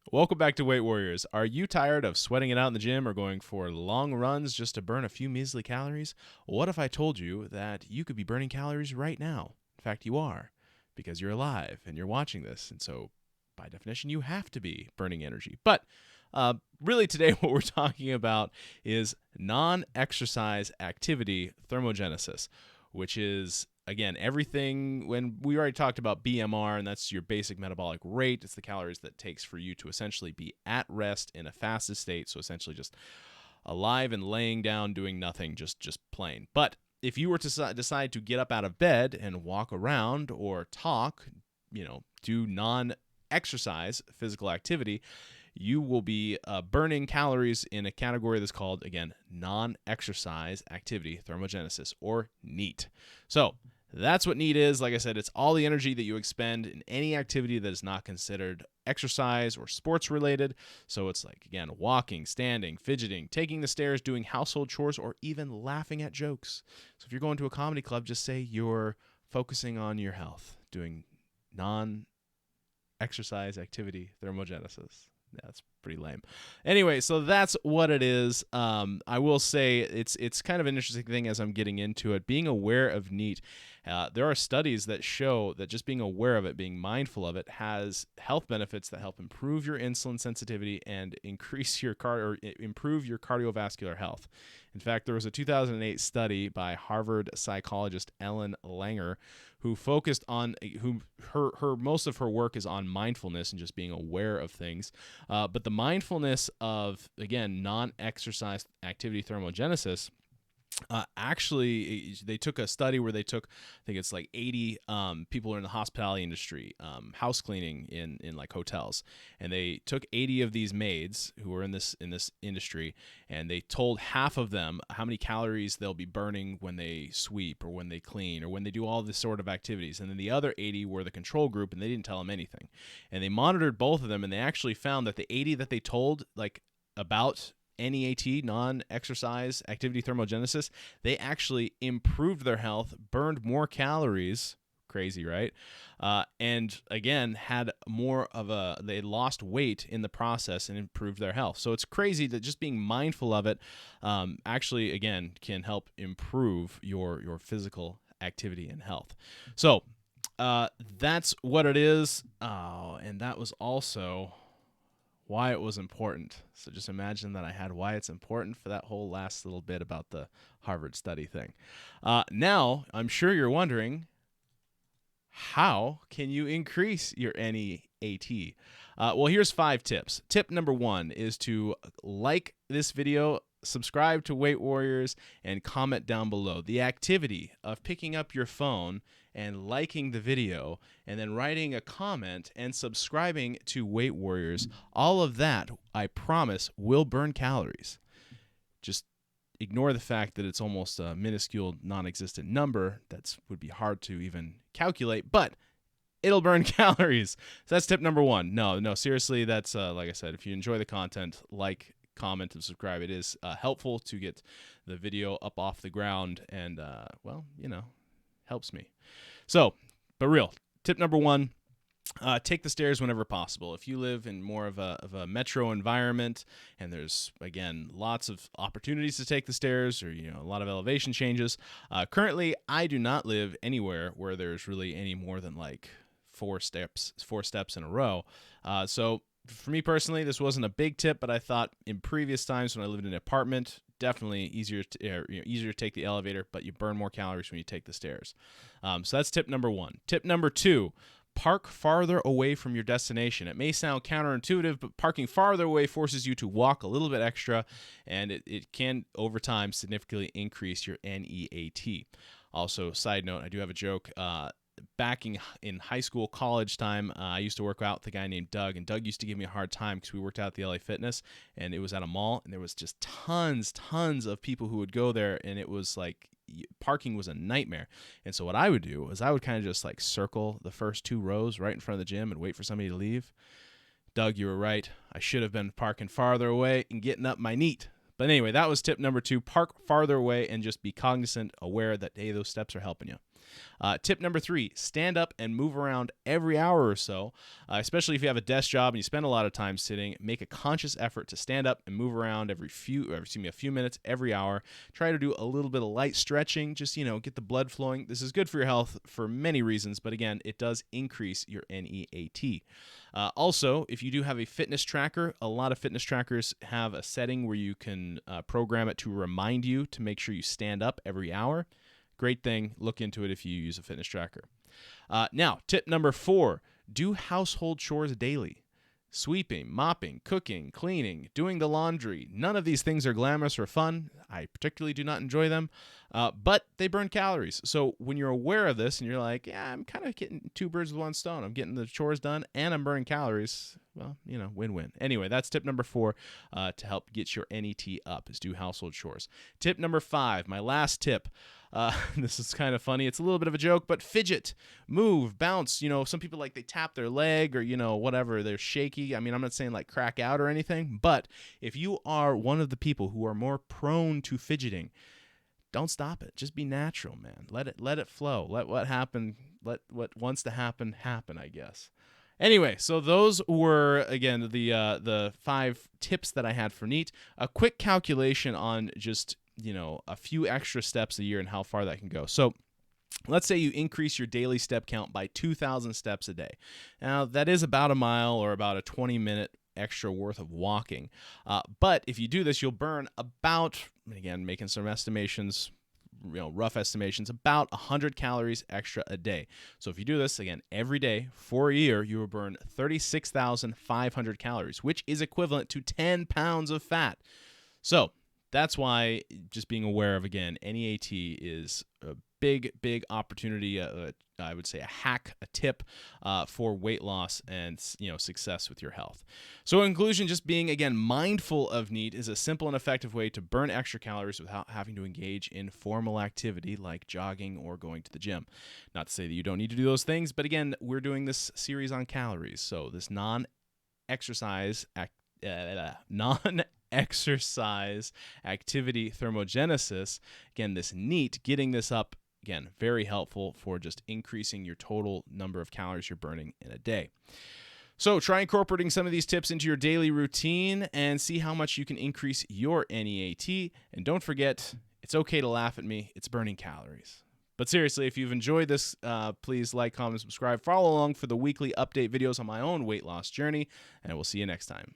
Welcome back to Weight Warriors. Are you tired of sweating it out in the gym or going for long runs just to burn a few measly calories? What if I told you that you could be burning calories right now? In fact, you are, because you're alive and you're watching this. And so, by definition, you have to be burning energy. But really, today, what we're talking about is non-exercise activity thermogenesis, which is again, everything when we already talked about BMR, and that's your basic metabolic rate. It's the calories that it takes for you to essentially be at rest in a fasted state. So essentially just alive and laying down, doing nothing, just plain. But if you were to decide to get up out of bed and walk around or talk, do non-exercise physical activity, you will be burning calories in a category that's called, again, non-exercise activity thermogenesis, or NEAT. So that's what NEAT is. Like I said, it's all the energy that you expend in any activity that is not considered exercise or sports related. So it's like, again, walking, standing, fidgeting, taking the stairs, doing household chores, or even laughing at jokes. So if you're going to a comedy club, just say you're focusing on your health, doing non-exercise activity thermogenesis. Yeah, that's pretty lame. Anyway, so that's what it is. I will say it's kind of an interesting thing as I'm getting into it. Being aware of NEAT, there are studies that show that just being aware of it, being mindful of it, has health benefits that help improve your insulin sensitivity and increase your improve your cardiovascular health. In fact, there was a 2008 study by Harvard psychologist Ellen Langer who focused on her most of her work is on mindfulness and just being aware of things. But the mindfulness of, again, non-exercise activity thermogenesis, actually, they took a study where they took, I think it's like 80 people in the hospitality industry, house cleaning in like hotels, and they took 80 of these maids who were in this industry, and they told half of them how many calories they'll be burning when they sweep or when they clean or when they do all this sort of activities, and then the other 80 were the control group, and they didn't tell them anything, and they monitored both of them, and they actually found that the 80 that they told about NEAT, non-exercise activity thermogenesis, they actually improved their health, burned more calories, crazy, right? And again, had they lost weight in the process and improved their health. So it's crazy that just being mindful of it actually, again, can help improve your physical activity and health. So that's what it is. And that was also why it was important. So just imagine that I had why it's important for that whole last little bit about the Harvard study thing. Now, I'm sure you're wondering, how can you increase your NEAT? Well, here's 5 tips. Tip number 1 is to like this video, subscribe to Weight Warriors, and comment down below. The activity of picking up your phone and liking the video and then writing a comment and subscribing to Weight Warriors, all of that, I promise, will burn calories. Just ignore the fact that it's almost a minuscule, non-existent number that would be hard to even calculate, but it'll burn calories. So that's tip number 1. No, seriously, that's like I said, if you enjoy the content, like, comment, and subscribe. It is helpful to get the video up off the ground, and helps me. So, but real tip number 1, take the stairs whenever possible. If you live in more of a metro environment and there's, again, lots of opportunities to take the stairs, or a lot of elevation changes. Currently, I do not live anywhere where there's really any more than like 4 steps in a row. So for me personally, this wasn't a big tip, but I thought in previous times when I lived in an apartment, definitely easier to take the elevator, but you burn more calories when you take the stairs. So that's tip number 1. Tip number 2, park farther away from your destination. It may sound counterintuitive, but parking farther away forces you to walk a little bit extra, and it can, over time, significantly increase your NEAT. Also, side note, I do have a joke. Back in high school, college time, I used to work out with a guy named Doug, and Doug used to give me a hard time because we worked out at the LA Fitness, and it was at a mall, and there was just tons of people who would go there, and it was like parking was a nightmare. And so what I would do is I would kind of just like circle the first 2 rows right in front of the gym and wait for somebody to leave. Doug, you were right. I should have been parking farther away and getting up my NEAT. But anyway, that was tip number 2. Park farther away and just be cognizant, aware that, hey, those steps are helping you. Tip number 3, stand up and move around every hour or so, especially if you have a desk job and you spend a lot of time sitting. Make a conscious effort to stand up and move around a few minutes every hour. Try to do a little bit of light stretching, just, get the blood flowing. This is good for your health for many reasons, but again, it does increase your NEAT. Also, if you do have a fitness tracker, a lot of fitness trackers have a setting where you can program it to remind you to make sure you stand up every hour. Great thing. Look into it if you use a fitness tracker. Now, tip number 4, do household chores daily. Sweeping, mopping, cooking, cleaning, doing the laundry. None of these things are glamorous or fun. I particularly do not enjoy them, but they burn calories. So when you're aware of this and you're like, yeah, I'm kind of getting 2 birds with 1 stone. I'm getting the chores done and I'm burning calories. Well, win-win. Anyway, that's tip number 4 to help get your NET up, is do household chores. Tip number 5, my last tip. This is kind of funny. It's a little bit of a joke, but fidget, move, bounce. Some people they tap their leg or, whatever. They're shaky. I mean, I'm not saying crack out or anything, but if you are one of the people who are more prone to fidgeting, don't stop it. Just be natural, man. Let it flow. Let what wants to happen, I guess. Anyway, so those were, again, the 5 tips that I had for NEAT. A quick calculation on just a few extra steps a year and how far that can go. So let's say you increase your daily step count by 2,000 steps a day. Now, that is about a mile or about a 20-minute extra worth of walking. But if you do this, you'll burn about, again, making some estimations, rough estimations, about 100 calories extra a day. So if you do this, again, every day for a year, you will burn 36,500 calories, which is equivalent to 10 pounds of fat. So that's why just being aware of, again, NEAT is a big opportunity, I would say a hack, a tip for weight loss and, success with your health. So in conclusion, just being, again, mindful of NEAT is a simple and effective way to burn extra calories without having to engage in formal activity like jogging or going to the gym. Not to say that you don't need to do those things, but again, we're doing this series on calories. So this non-exercise activity thermogenesis, again, this NEAT, getting this up, again, very helpful for just increasing your total number of calories you're burning in a day. So try incorporating some of these tips into your daily routine and see how much you can increase your NEAT. And don't forget, it's okay to laugh at me. It's burning calories. But seriously, if you've enjoyed this, please like, comment, subscribe, follow along for the weekly update videos on my own weight loss journey, and we'll see you next time.